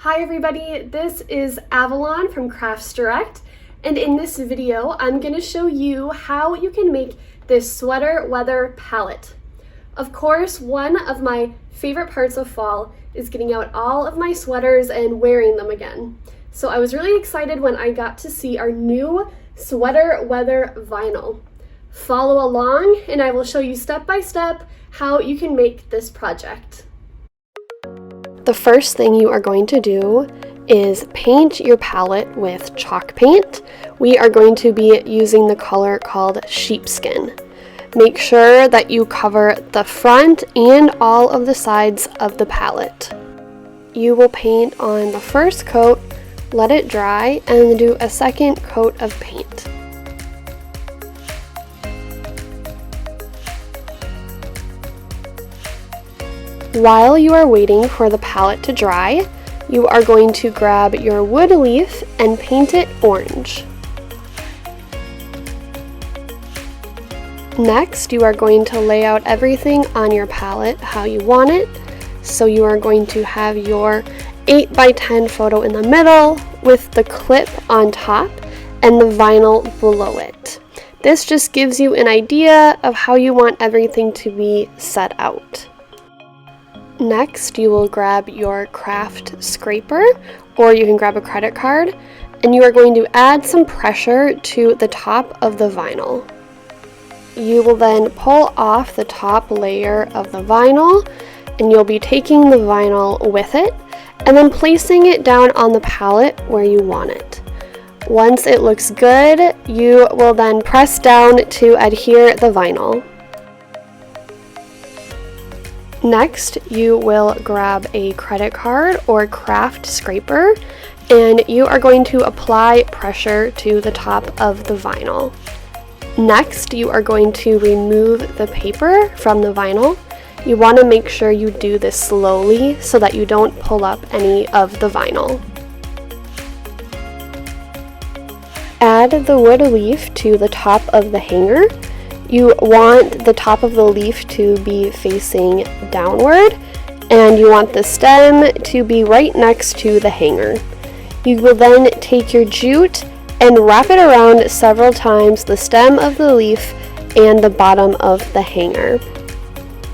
Hi everybody, this is Avalon from Crafts Direct, and in this video I'm going to show you how you can make this sweater weather palette. Of course, one of my favorite parts of fall is getting out all of my sweaters and wearing them again. So I was really excited when I got to see our new sweater weather vinyl. Follow along and I will show you step by step how you can make this project. The first thing you are going to do is paint your palette with chalk paint. We are going to be using the color called sheepskin. Make sure that you cover the front and all of the sides of the palette. You will paint on the first coat, let it dry, and do a second coat of paint. While you are waiting for the palette to dry, you are going to grab your wood leaf and paint it orange. Next, you are going to lay out everything on your palette how you want it. So you are going to have your 8x10 photo in the middle with the clip on top and the vinyl below it. This just gives you an idea of how you want everything to be set out. Next, you will grab your craft scraper, or you can grab a credit card, and you are going to add some pressure to the top of the vinyl. You will then pull off the top layer of the vinyl, and you'll be taking the vinyl with it, and then placing it down on the palette where you want it. Once it looks good, you will then press down to adhere the vinyl. Next, you will grab a credit card or craft scraper, and you are going to apply pressure to the top of the vinyl. Next, you are going to remove the paper from the vinyl. You want to make sure you do this slowly so that you don't pull up any of the vinyl. Add the wood leaf to the top of the hanger. You want the top of the leaf to be facing downward, and you want the stem to be right next to the hanger. You will then take your jute and wrap it around several times the stem of the leaf and the bottom of the hanger.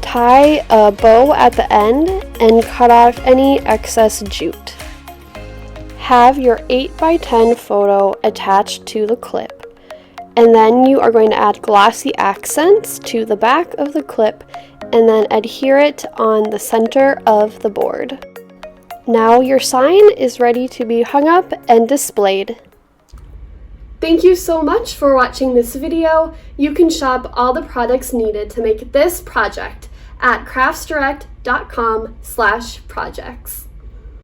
Tie a bow at the end and cut off any excess jute. Have your 8x10 photo attached to the clip. And then you are going to add glossy accents to the back of the clip and then adhere it on the center of the board. Now your sign is ready to be hung up and displayed. Thank you so much for watching this video. You can shop all the products needed to make this project at craftsdirect.com/projects.